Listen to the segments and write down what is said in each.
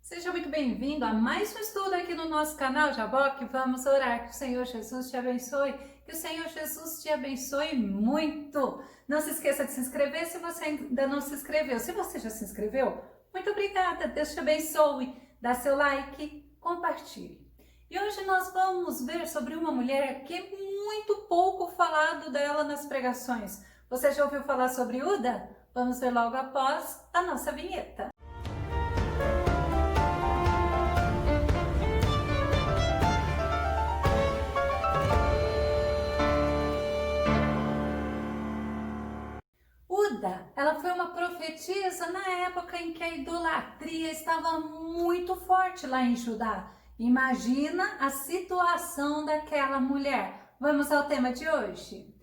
Seja muito bem-vindo a mais um estudo aqui no nosso canal Jaboque. Vamos orar que o Senhor Jesus te abençoe, que o Senhor Jesus te abençoe muito. Não se esqueça de se inscrever se você ainda não se inscreveu. Se você já se inscreveu, muito obrigada, Deus te abençoe. Dá seu like, compartilhe. E hoje nós vamos ver sobre uma mulher que é muito pouco falado dela nas pregações. Você já ouviu falar sobre Uda? Vamos ver logo após a nossa vinheta. Uda, ela foi uma profetisa na época em que a idolatria estava muito forte lá em Judá. Imagina a situação daquela mulher. Vamos ao tema de hoje.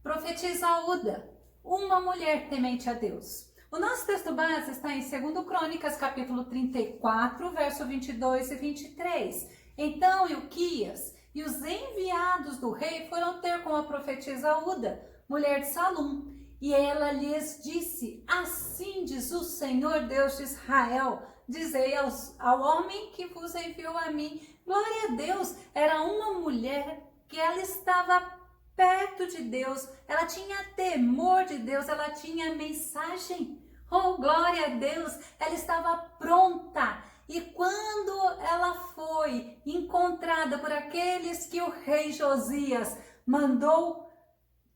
Profetiza Uda, uma mulher temente a Deus. O nosso texto base está em 2 Crônicas, capítulo 34, verso 22 e 23. Então Ilquias e os enviados do rei foram ter com a profetisa Uda, mulher de Salum. E ela lhes disse: assim diz o Senhor Deus de Israel, dizei ao homem que vos enviou a mim. Glória a Deus, era uma mulher que ela estava perto de Deus, ela tinha temor de Deus, ela tinha mensagem. Oh, glória a Deus, ela estava pronta. E quando ela foi encontrada por aqueles que o rei Josias mandou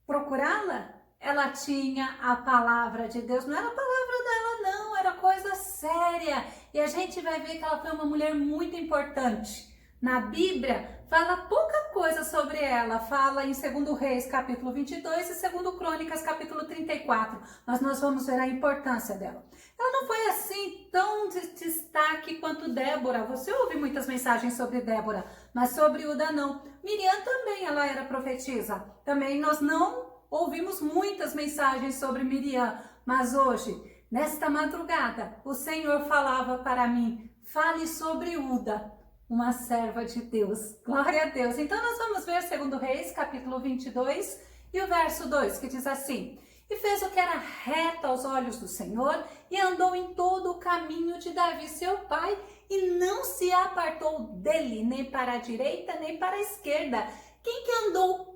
procurá-la, ela tinha a palavra de Deus. Não era a palavra dela não, era coisa séria. E a gente vai ver que ela foi uma mulher muito importante. Na Bíblia, fala pouca coisa sobre ela. Fala em 2 Reis, capítulo 22 e 2 Crônicas, capítulo 34. Mas nós vamos ver a importância dela. Ela não foi assim tão de destaque quanto Débora. Você ouve muitas mensagens sobre Débora, mas sobre Uda não. Miriam também, ela era profetisa. Também nós não ouvimos muitas mensagens sobre Miriam, mas hoje, nesta madrugada, o Senhor falava para mim: fale sobre Uda, uma serva de Deus. Glória a Deus. Então nós vamos ver 2 Reis, capítulo 22 e o verso 2, que diz assim: e fez o que era reto aos olhos do Senhor e andou em todo o caminho de Davi seu pai e não se apartou dele, nem para a direita, nem para a esquerda. Quem que andou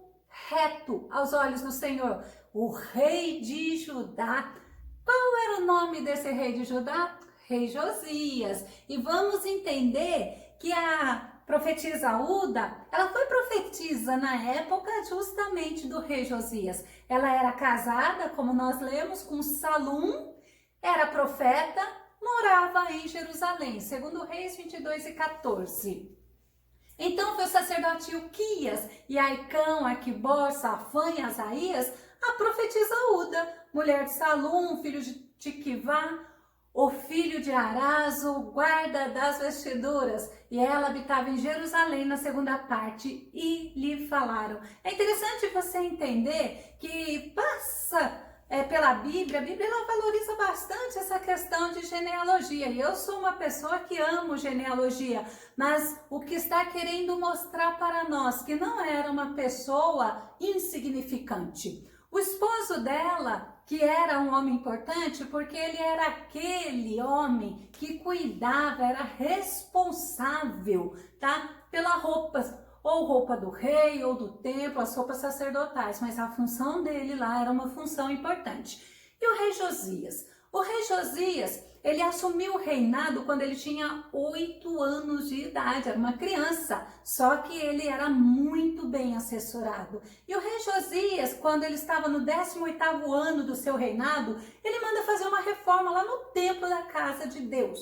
reto aos olhos do Senhor? O rei de Judá. Qual era o nome desse rei de Judá? Rei Josias. E vamos entender que a profetisa Uda, ela foi profetisa na época justamente do rei Josias. Ela era casada, como nós lemos, com Salum, era profeta, morava em Jerusalém. 2 Reis 22 e 14. Então foi o sacerdote Ilquias e Aicão, Aquibor, Safã e Asaías, a profetisa Uda, mulher de Salum, filho de Tiquivá, o filho de Arazo, guarda das vestiduras, e ela habitava em Jerusalém na segunda parte, e lhe falaram. É interessante você entender que passa pela Bíblia, a Bíblia ela valoriza bastante essa questão de genealogia, e eu sou uma pessoa que amo genealogia, mas o que está querendo mostrar para nós que não era uma pessoa insignificante. O esposo dela, que era um homem importante, porque ele era aquele homem que cuidava, era responsável, tá? Pela roupa, ou roupa do rei, ou do templo, as roupas sacerdotais, mas a função dele lá era uma função importante. E o rei Josias? O rei Josias, ele assumiu o reinado quando ele tinha 8 anos de idade, era uma criança, só que ele era muito bem assessorado. E o rei Josias, quando ele estava no 18º ano do seu reinado, ele manda fazer uma reforma lá no templo da casa de Deus.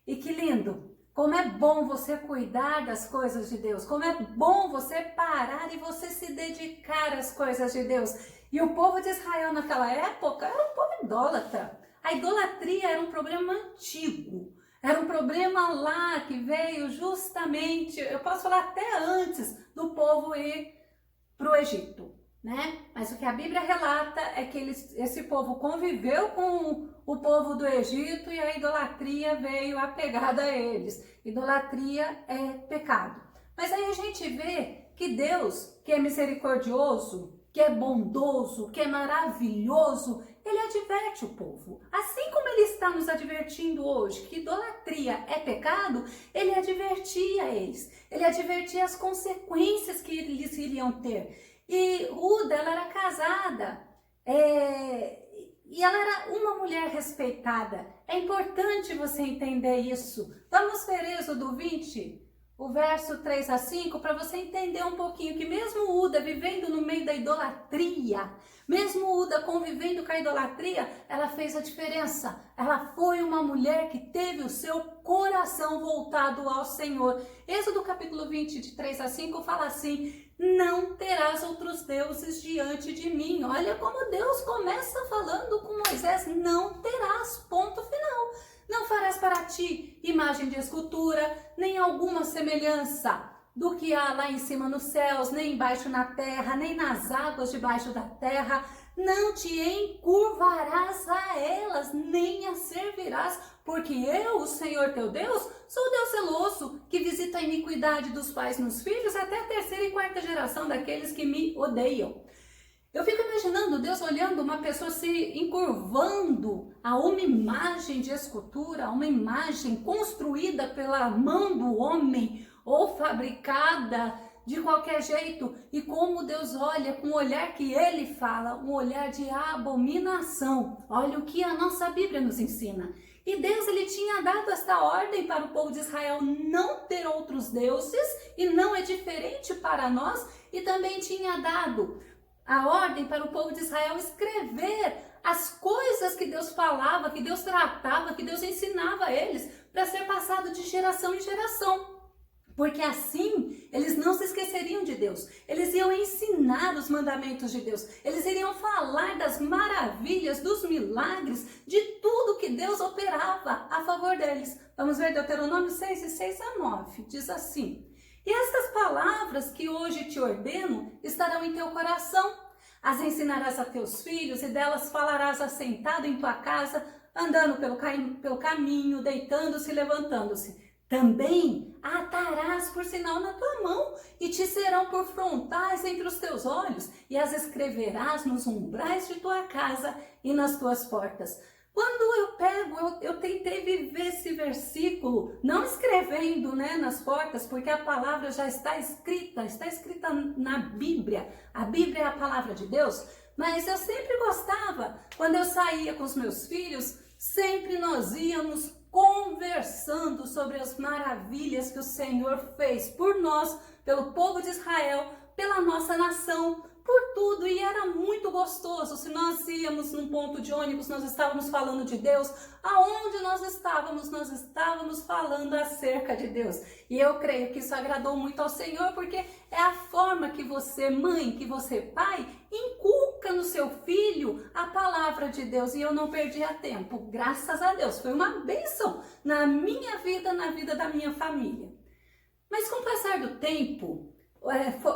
E que lindo! Como é bom você cuidar das coisas de Deus, como é bom você parar e você se dedicar às coisas de Deus. E o povo de Israel naquela época era um povo idólatra. A idolatria era um problema antigo, era um problema lá que veio justamente, eu posso falar até antes do povo ir para o Egito, né? Mas o que a Bíblia relata é que esse povo conviveu com o povo do Egito e a idolatria veio apegada a eles. Idolatria é pecado. Mas aí a gente vê que Deus, que é misericordioso, que é bondoso, que é maravilhoso, ele adverte o povo. Assim como ele está nos advertindo hoje que idolatria é pecado, ele advertia eles. Ele advertia as consequências que eles iriam ter. E Ruda, ela era casada, e ela era uma mulher respeitada. É importante você entender isso. Vamos ver Êxodo 20, o verso 3 a 5, para você entender um pouquinho que mesmo Uda vivendo no meio da idolatria, mesmo Uda convivendo com a idolatria, ela fez a diferença. Ela foi uma mulher que teve o seu coração voltado ao Senhor. Êxodo capítulo 20, de 3 a 5, fala assim: não terás outros deuses diante de mim. Olha como Deus começa falando com Moisés: não terás, ponto final. Não farás para ti imagem de escultura, nem alguma semelhança do que há lá em cima nos céus, nem embaixo na terra, nem nas águas debaixo da terra. Não te encurvarás a elas, nem as servirás, porque eu, o Senhor teu Deus, sou Deus zeloso, que visita a iniquidade dos pais nos filhos até a terceira e quarta geração daqueles que me odeiam. Eu fico imaginando Deus olhando uma pessoa se encurvando a uma imagem de escultura, a uma imagem construída pela mão do homem ou fabricada de qualquer jeito, e como Deus olha com o olhar que ele fala, um olhar de abominação. Olha o que a nossa Bíblia nos ensina. E Deus, ele tinha dado esta ordem para o povo de Israel não ter outros deuses, e não é diferente para nós, e também tinha dado a ordem para o povo de Israel escrever as coisas que Deus falava, que Deus tratava, que Deus ensinava a eles, para ser passado de geração em geração. Porque assim, eles não se esqueceriam de Deus. Eles iam ensinar os mandamentos de Deus. Eles iriam falar das maravilhas, dos milagres, de tudo que Deus operava a favor deles. Vamos ver Deuteronômio 6, de 6 a 9. Diz assim: e estas palavras que hoje te ordeno estarão em teu coração. As ensinarás a teus filhos e delas falarás assentado em tua casa, andando pelo caminho, deitando-se e levantando-se. Também atarás por sinal na tua mão e te serão por frontais entre os teus olhos, e as escreverás nos umbrais de tua casa e nas tuas portas. Quando eu tentei viver esse versículo, não escrevendo, nas portas, porque a palavra já está escrita na Bíblia. A Bíblia é a palavra de Deus, mas eu sempre gostava, quando eu saía com os meus filhos, sempre nós íamos conversando sobre as maravilhas que o Senhor fez por nós, pelo povo de Israel, pela nossa nação, por tudo, e era muito gostoso. Se nós íamos num ponto de ônibus, nós estávamos falando de Deus. Aonde nós estávamos falando acerca de Deus. E eu creio que isso agradou muito ao Senhor, porque é a forma que você, mãe, que você, pai, inculca no seu filho a palavra de Deus. E eu não perdia tempo, graças a Deus. Foi uma bênção na minha vida, na vida da minha família. Mas com o passar do tempo,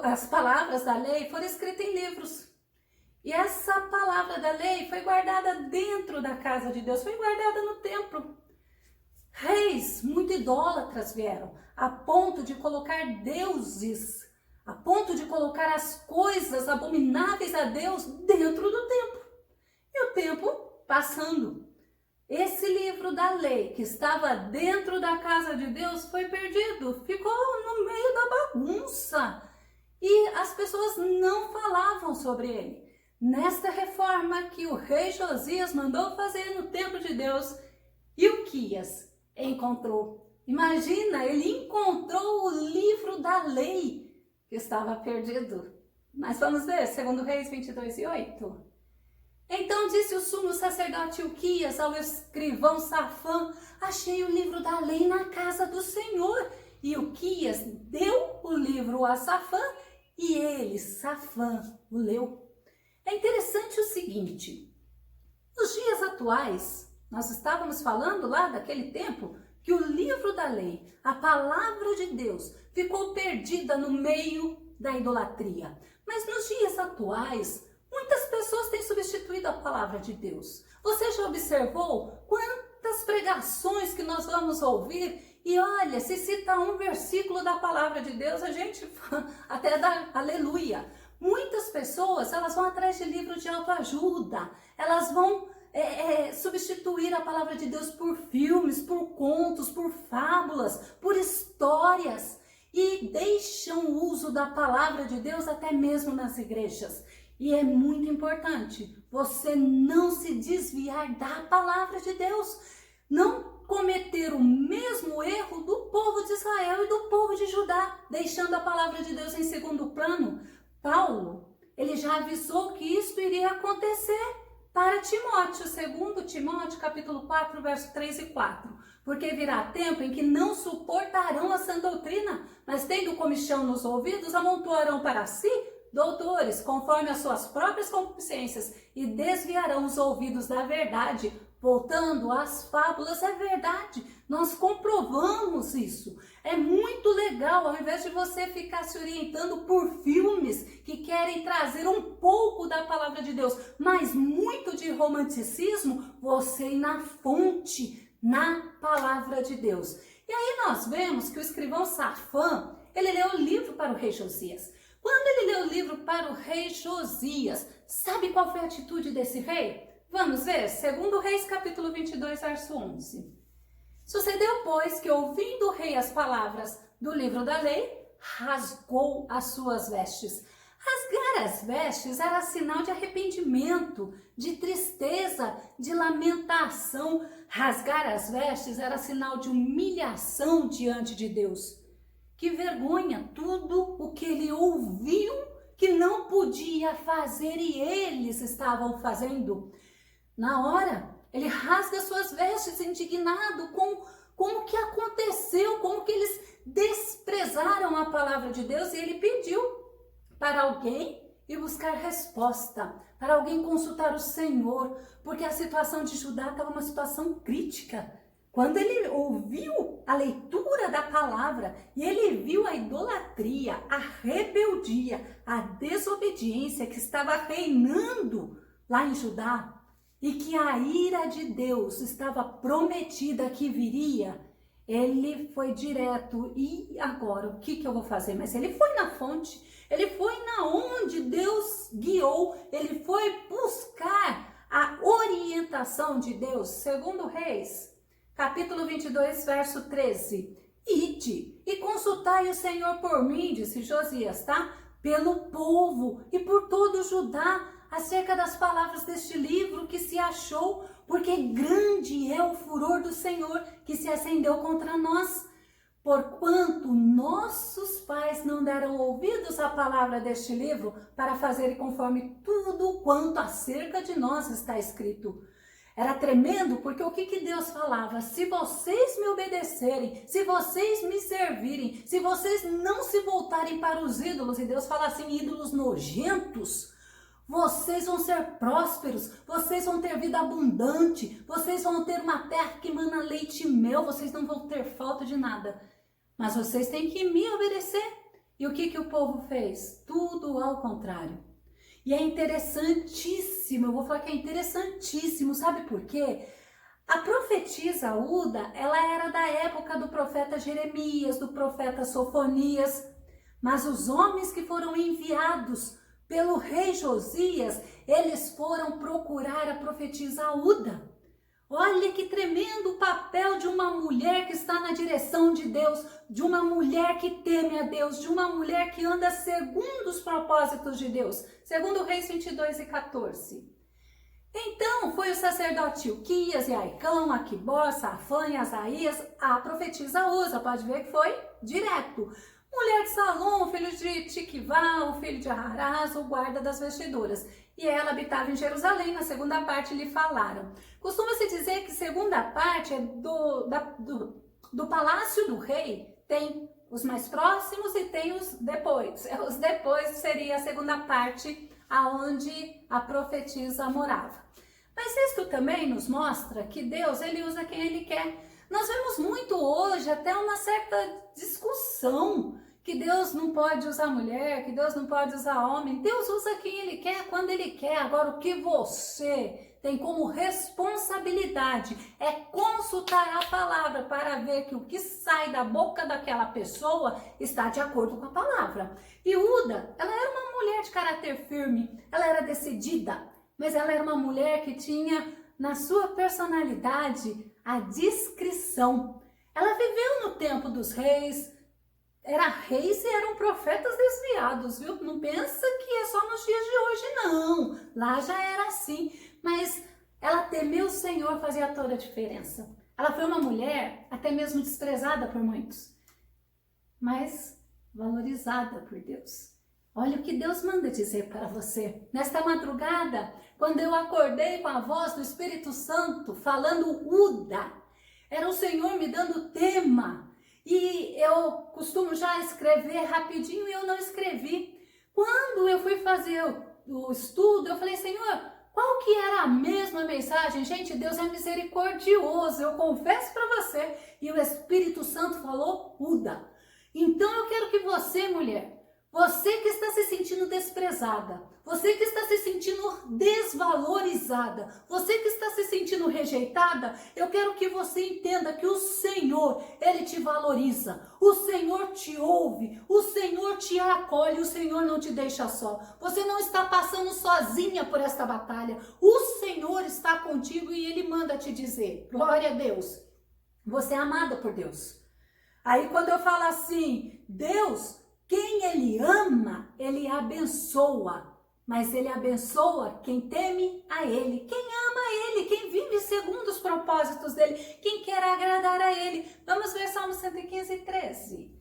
as palavras da lei foram escritas em livros. E essa palavra da lei foi guardada dentro da casa de Deus, foi guardada no templo. Reis muito idólatras vieram, a ponto de colocar deuses, a ponto de colocar as coisas abomináveis a Deus dentro do templo. E o tempo passando. Esse livro da lei que estava dentro da casa de Deus foi perdido, ficou no meio da bagunça e as pessoas não falavam sobre ele. Nesta reforma que o rei Josias mandou fazer no templo de Deus, Ilquias encontrou. Imagina, ele encontrou o livro da lei que estava perdido. Mas vamos ver, 2 Reis 22 e 8. Então disse o sumo sacerdote Ilquias ao escrivão Safã: achei o livro da lei na casa do Senhor. E Ilquias deu o livro a Safã e ele, Safã, o leu. É interessante o seguinte: nos dias atuais, nós estávamos falando lá daquele tempo que o livro da lei, a palavra de Deus, ficou perdida no meio da idolatria. Mas nos dias atuais, muitas pessoas têm substituído a palavra de Deus. Você já observou quantas pregações que nós vamos ouvir? E olha, se cita um versículo da palavra de Deus, a gente até dá aleluia. Muitas pessoas, elas vão atrás de livros de autoajuda, elas vão substituir a palavra de Deus por filmes, por contos, por fábulas, por histórias e deixam o uso da palavra de Deus até mesmo nas igrejas. E é muito importante você não se desviar da palavra de Deus, não cometer o mesmo erro do povo de Israel e do povo de Judá, deixando a palavra de Deus em segundo plano. Paulo, ele já avisou que isso iria acontecer para Timóteo, 2 Timóteo, capítulo 4, verso 3 e 4. Porque virá tempo em que não suportarão a sã doutrina, mas tendo comichão nos ouvidos, amontoarão para si doutores, conforme as suas próprias concupiscências, e desviarão os ouvidos da verdade, voltando às fábulas. É verdade, nós comprovamos isso. É muito legal, ao invés de você ficar se orientando por filmes que querem trazer um pouco da palavra de Deus, mas muito de romanticismo, você ir na fonte, na palavra de Deus. E aí nós vemos que o escrivão Safã, ele leu o livro para o rei Josias. Quando ele leu o livro para o rei Josias, sabe qual foi a atitude desse rei? Vamos ver, 2 Reis, capítulo 22, verso 11. Sucedeu, pois, que ouvindo o rei as palavras do livro da lei, rasgou as suas vestes. Rasgar as vestes era sinal de arrependimento, de tristeza, de lamentação. Rasgar as vestes era sinal de humilhação diante de Deus. Que vergonha, tudo o que ele ouviu que não podia fazer e eles estavam fazendo. Na hora, ele rasga suas vestes indignado com como que aconteceu, como que eles desprezaram a palavra de Deus, e ele pediu para alguém ir buscar resposta, para alguém consultar o Senhor, porque a situação de Judá estava uma situação crítica. Quando ele ouviu a leitura da palavra e ele viu a idolatria, a rebeldia, a desobediência que estava reinando lá em Judá e que a ira de Deus estava prometida que viria, ele foi direto. E agora, o que eu vou fazer? Mas ele foi na fonte, ele foi na onde Deus guiou, ele foi buscar a orientação de Deus. 2 Reis, capítulo 22, verso 13. Ide e consultai o Senhor por mim, disse Josias, tá? Pelo povo e por todo Judá, acerca das palavras deste livro que se achou, porque grande é o furor do Senhor que se acendeu contra nós. Porquanto nossos pais não deram ouvidos à palavra deste livro para fazerem conforme tudo quanto acerca de nós está escrito. Era tremendo, porque o que Deus falava? Se vocês me obedecerem, se vocês me servirem, se vocês não se voltarem para os ídolos, e Deus fala assim, ídolos nojentos, vocês vão ser prósperos, vocês vão ter vida abundante, vocês vão ter uma terra que emana leite e mel, vocês não vão ter falta de nada. Mas vocês têm que me obedecer. E o que o povo fez? Tudo ao contrário. E é interessantíssimo, eu vou falar que é interessantíssimo, sabe por quê? A profetisa Uda, ela era da época do profeta Jeremias, do profeta Sofonias, mas os homens que foram enviados pelo rei Josias, eles foram procurar a profetisa Uda. Olha que tremendo o papel de uma mulher que está na direção de Deus, de uma mulher que teme a Deus, de uma mulher que anda segundo os propósitos de Deus. 2 Reis 22 e 14. Então foi o sacerdote Ilquias e Aicão, Aquibó, Safã e Asaías, a profetisa Uza, pode ver que foi direto. Mulher de Salom, filho de Tiquivá, o filho de Ararás, o guarda das vestiduras. E ela habitava em Jerusalém, na segunda parte lhe falaram. Costuma-se dizer que segunda parte é do palácio do rei, tem os mais próximos e tem os depois. Os depois seria a segunda parte, aonde a profetisa morava. Mas isto também nos mostra que Deus, ele usa quem ele quer. Nós vemos muito hoje até uma certa discussão que Deus não pode usar mulher, que Deus não pode usar homem. Deus usa quem ele quer, quando ele quer. Agora, o que você tem como responsabilidade é consultar a palavra para ver que o que sai da boca daquela pessoa está de acordo com a palavra. E Uda, ela era uma mulher de caráter firme, ela era decidida, mas ela era uma mulher que tinha na sua personalidade a discrição. Ela viveu no tempo dos reis, era reis e eram profetas desviados, viu? Não pensa que é só nos dias de hoje, não. Lá já era assim. Mas ela temeu o Senhor, fazia toda a diferença. Ela foi uma mulher até mesmo desprezada por muitos, mas valorizada por Deus. Olha o que Deus manda dizer para você. Nesta madrugada, quando eu acordei com a voz do Espírito Santo falando Uda, era o Senhor me dando tema. E eu costumo já escrever rapidinho e eu não escrevi. Quando eu fui fazer o estudo, eu falei, Senhor, qual que era a mesma mensagem? Gente, Deus é misericordioso, eu confesso para você. E o Espírito Santo falou, Uda. Então eu quero que você, mulher, você que está se sentindo desprezada, você que está se sentindo desvalorizada, você que está se sentindo rejeitada, eu quero que você entenda que o Senhor, Ele te valoriza, o Senhor te ouve, o Senhor te acolhe, o Senhor não te deixa só. Você não está passando sozinha por esta batalha, o Senhor está contigo e Ele manda te dizer, glória a Deus, você é amada por Deus. Aí quando eu falo assim, Deus, quem Ele ama, Ele abençoa, mas Ele abençoa quem teme a Ele, quem ama Ele, quem vive segundo os propósitos dEle, quem quer agradar a Ele. Vamos ver Salmo 115, 13.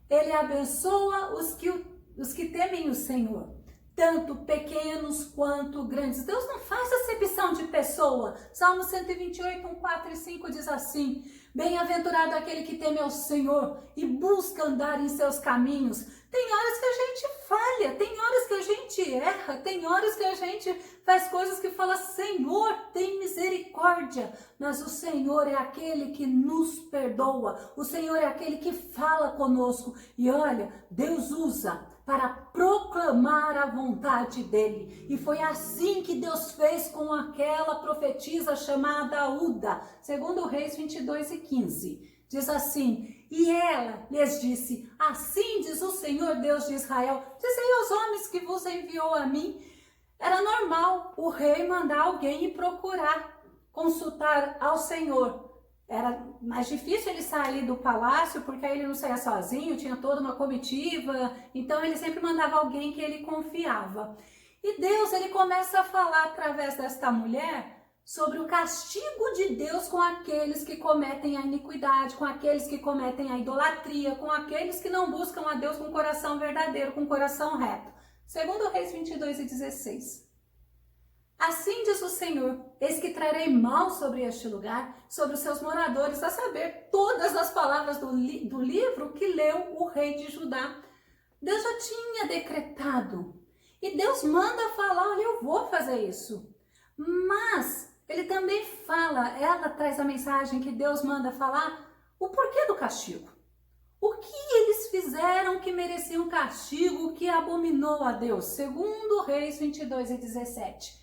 Ele abençoa os que temem o Senhor, tanto pequenos quanto grandes. Deus não faz acepção de pessoa. Salmo 128, 4 e 5 diz assim, bem-aventurado aquele que teme ao Senhor e busca andar em seus caminhos. Tem horas que a gente falha, tem horas que a gente erra, tem horas que a gente faz coisas que fala, Senhor, tem misericórdia. Mas o Senhor é aquele que nos perdoa, o Senhor é aquele que fala conosco. E olha, Deus usa para proclamar a vontade dele. E foi assim que Deus fez com aquela profetisa chamada Uda, segundo Reis 22 e 15. Diz assim, e ela lhes disse, assim diz o Senhor Deus de Israel, dizei aos homens que vos enviou a mim. Era normal o rei mandar alguém ir procurar, consultar ao Senhor. Era mais difícil ele sair do palácio, porque aí ele não saía sozinho, tinha toda uma comitiva, então ele sempre mandava alguém que ele confiava. E Deus, ele começa a falar através desta mulher sobre o castigo de Deus com aqueles que cometem a iniquidade, com aqueles que cometem a idolatria, com aqueles que não buscam a Deus com coração verdadeiro, com coração reto. Segundo Reis 22 e 16. Assim diz o Senhor, eis que trarei mal sobre este lugar, sobre os seus moradores, a saber, todas as palavras do livro que leu o rei de Judá. Deus já tinha decretado. E Deus manda falar, olha, eu vou fazer isso. Mas ele também fala, ela traz a mensagem que Deus manda falar, o porquê do castigo. O que eles fizeram que mereciam castigo, que abominou a Deus? Segundo Reis 22 e 17.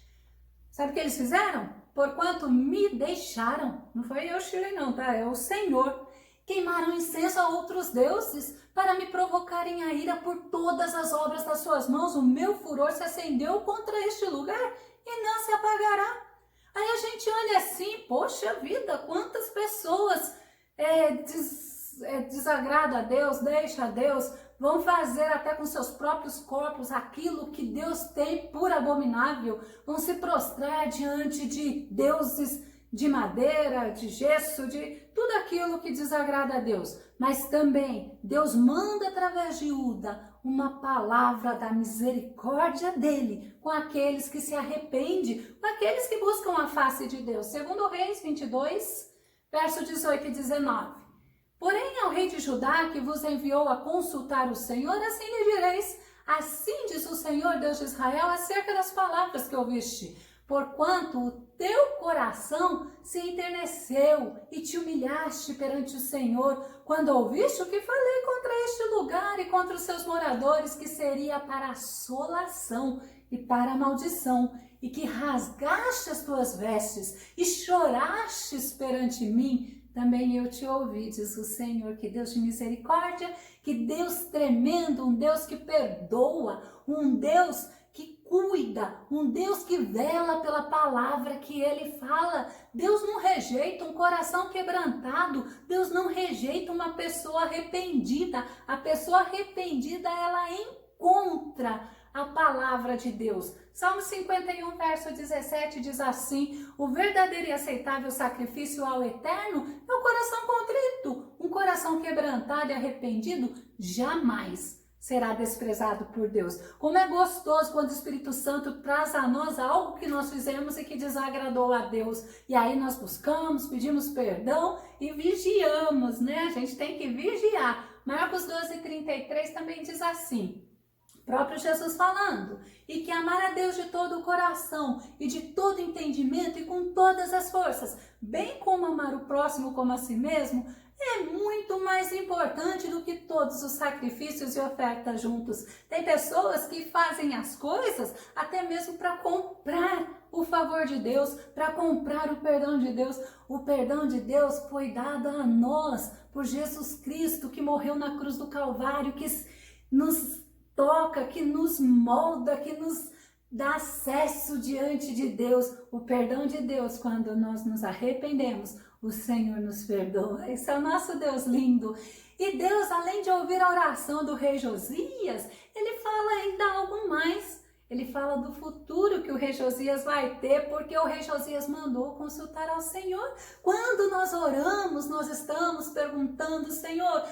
Sabe o que eles fizeram? Porquanto me deixaram, não foi eu, tirei não, tá? É o Senhor. Queimaram incenso a outros deuses para me provocarem a ira por todas as obras das suas mãos. O meu furor se acendeu contra este lugar e não se apagará. Aí a gente olha assim, poxa vida, quantas pessoas desagradam a Deus, deixam a Deus, vão fazer até com seus próprios corpos aquilo que Deus tem por abominável, vão se prostrar diante de deuses de madeira, de gesso, de tudo aquilo que desagrada a Deus. Mas também Deus manda através de Uda uma palavra da misericórdia dele com aqueles que se arrependem, com aqueles que buscam a face de Deus. Segundo Reis 22, verso 18 e 19. Porém ao rei de Judá que vos enviou a consultar o Senhor, assim lhe direis, assim diz o Senhor Deus de Israel acerca das palavras que ouviste. Porquanto o teu coração se enterneceu e te humilhaste perante o Senhor, quando ouviste o que falei contra este lugar e contra os seus moradores, que seria para assolação e para maldição. e que rasgaste as tuas vestes e chorastes perante mim, também eu te ouvi, diz o Senhor. Que Deus de misericórdia, que Deus tremendo, um Deus que perdoa, um Deus que cuida, um Deus que vela pela palavra que Ele fala. Deus não rejeita um coração quebrantado, Deus não rejeita uma pessoa arrependida. A pessoa arrependida, ela encontra a palavra de Deus. Salmo 51, verso 17 diz assim: o verdadeiro e aceitável sacrifício ao Eterno é o coração contrito. Um coração quebrantado e arrependido jamais será desprezado por Deus. Como é gostoso quando o Espírito Santo traz a nós algo que nós fizemos e que desagradou a Deus. E aí nós buscamos, pedimos perdão e vigiamos, né? A gente tem que vigiar. Marcos 12:33 também diz assim, próprio Jesus falando, e que amar a Deus de todo o coração e de todo entendimento e com todas as forças, bem como amar o próximo como a si mesmo, é muito mais importante do que todos os sacrifícios e ofertas juntos. Tem pessoas que fazem as coisas até mesmo para comprar o favor de Deus, para comprar o perdão de Deus. O perdão de Deus foi dado a nós por Jesus Cristo, que morreu na cruz do Calvário, que nos toca, que nos molda, que nos dá acesso diante de Deus. O perdão de Deus, quando nós nos arrependemos, o Senhor nos perdoa. Esse é o nosso Deus lindo. E Deus, além de ouvir a oração do rei Josias, Ele fala ainda algo mais. Ele fala do futuro que o rei Josias vai ter, porque o rei Josias mandou consultar ao Senhor. Quando nós oramos, nós estamos perguntando: Senhor,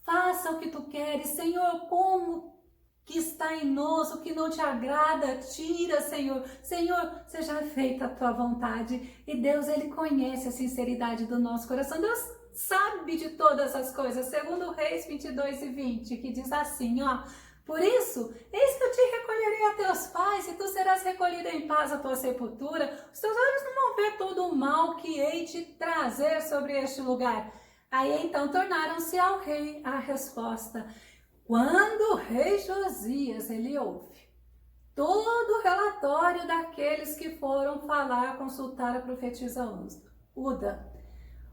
faça o que Tu queres. Senhor, como que está em nós, o que não te agrada, tira, Senhor. Senhor, seja feita a tua vontade. E Deus, Ele conhece a sinceridade do nosso coração. Deus sabe de todas as coisas. Segundo Reis 22:20, que diz assim, ó: por isso, eis que eu te recolherei a teus pais, e tu serás recolhido em paz à tua sepultura. Os teus olhos não vão ver todo o mal que hei de trazer sobre este lugar. Aí então tornaram-se ao rei a resposta. Quando o rei Josias, ele ouve todo o relatório daqueles que foram falar, consultar a profetisa Uda,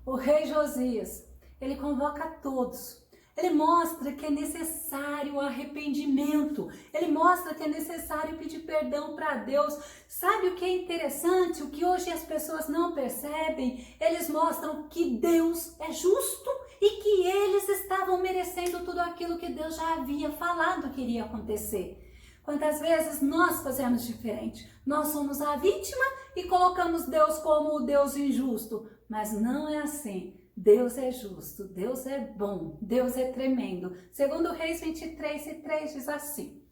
o rei Josias, ele convoca todos. Ele mostra que é necessário arrependimento. Ele mostra que é necessário pedir perdão para Deus. Sabe o que é interessante? O que hoje as pessoas não percebem? Eles mostram que Deus é justo e que eles estavam merecendo tudo aquilo que Deus já havia falado que iria acontecer. Quantas vezes nós fazemos diferente? Nós somos a vítima e colocamos Deus como o Deus injusto. Mas não é assim. Deus é justo, Deus é bom, Deus é tremendo. Segundo Reis 23:3 diz assim: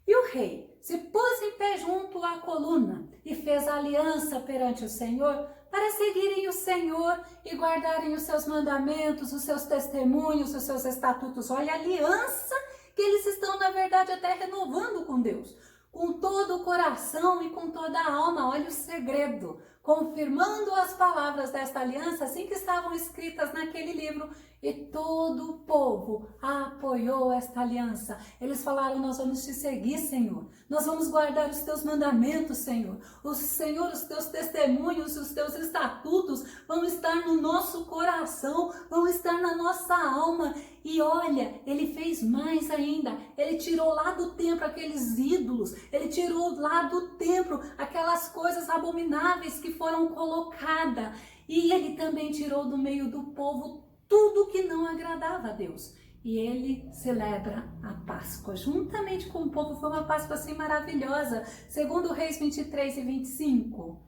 e o rei se pôs em pé junto à coluna e fez aliança perante o Senhor para seguirem o Senhor e guardarem os seus mandamentos, os seus testemunhos, os seus estatutos. Olha a aliança que eles estão, na verdade, até renovando com Deus. Com todo o coração e com toda a alma. Olha o segredo. Confirmando as palavras desta aliança, assim que estavam escritas naquele livro, e todo o povo apoiou esta aliança. Eles falaram: nós vamos te seguir, Senhor. Nós vamos guardar os teus mandamentos, Senhor. Senhor, os teus testemunhos, os teus estatutos vão estar no nosso coração, vão estar na nossa alma. E olha, ele fez mais ainda. Ele tirou lá do templo aqueles ídolos. Ele tirou lá do templo aquelas coisas abomináveis que foram colocadas. E ele também tirou do meio do povo tudo que não agradava a Deus. E ele celebra a Páscoa juntamente com o povo. Foi uma Páscoa assim maravilhosa. Segundo Reis 23:25.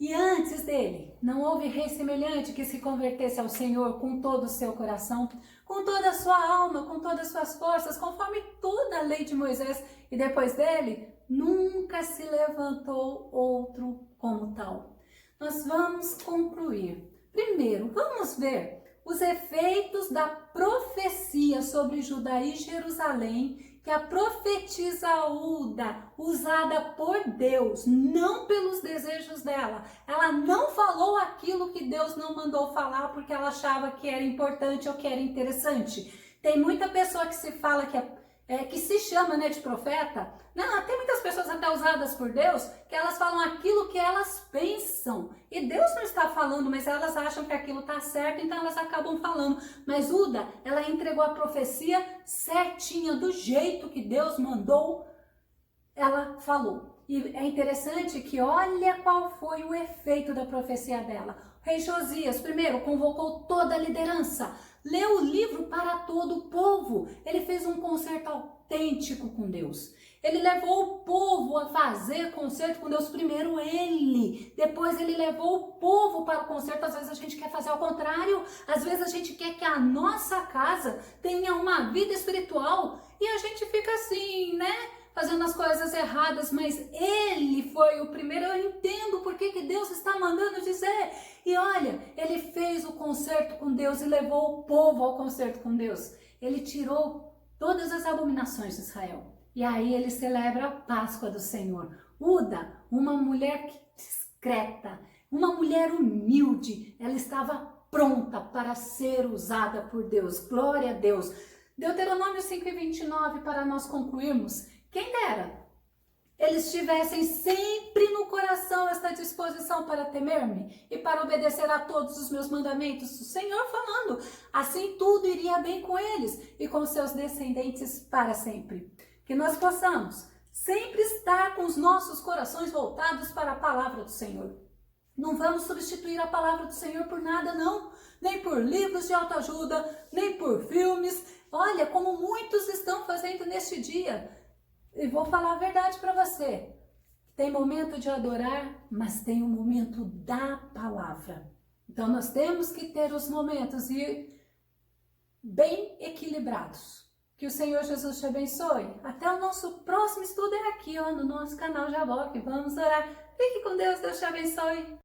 E antes dele, não houve rei semelhante que se convertesse ao Senhor com todo o seu coração, com toda a sua alma, com todas as suas forças, conforme toda a lei de Moisés. E depois dele, nunca se levantou outro como tal. Nós vamos concluir. Primeiro, vamos ver os efeitos da profecia sobre Judá e Jerusalém, que a profetisa Uda, usada por Deus, não pelos desejos dela. Ela não falou aquilo que Deus não mandou falar porque ela achava que era importante ou que era interessante. Tem muita pessoa que se fala que se chama, né, de profeta. Não, tem muitas pessoas até usadas por Deus que elas falam aquilo que elas pensam. E Deus não está falando, mas elas acham que aquilo está certo, então elas acabam falando. Mas Uda, ela entregou a profecia certinha, do jeito que Deus mandou, ela falou. E é interessante que olha qual foi o efeito da profecia dela. O rei Josias, primeiro, convocou toda a liderança, leu o livro para todo o povo. Ele fez um concerto autêntico com Deus. Ele levou o povo a fazer concerto com Deus. Primeiro ele, depois ele levou o povo para o concerto. Às vezes a gente quer fazer ao contrário. Às vezes a gente quer que a nossa casa tenha uma vida espiritual e a gente fica assim, né? Fazendo as coisas erradas, mas ele foi o primeiro. Eu entendo por que Deus está mandando dizer. E olha, ele fez o concerto com Deus e levou o povo ao concerto com Deus. Ele tirou todas as abominações de Israel. E aí ele celebra a Páscoa do Senhor. Uda, uma mulher discreta, uma mulher humilde, ela estava pronta para ser usada por Deus. Glória a Deus. Deuteronômio 5:29, para nós concluirmos. Quem dera eles tivessem sempre no coração esta disposição para temer-me e para obedecer a todos os meus mandamentos. O Senhor falando, assim tudo iria bem com eles e com seus descendentes para sempre. Que nós possamos sempre estar com os nossos corações voltados para a palavra do Senhor. Não vamos substituir a palavra do Senhor por nada, não. Nem por livros de autoajuda, nem por filmes. Olha, como muitos estão fazendo neste dia. E vou falar a verdade para você. Tem momento de adorar, mas tem o momento da palavra. Então nós temos que ter os momentos bem equilibrados. Que o Senhor Jesus te abençoe. Até o nosso próximo estudo é aqui, no nosso canal Jaboque. Vamos orar. Fique com Deus, Deus te abençoe.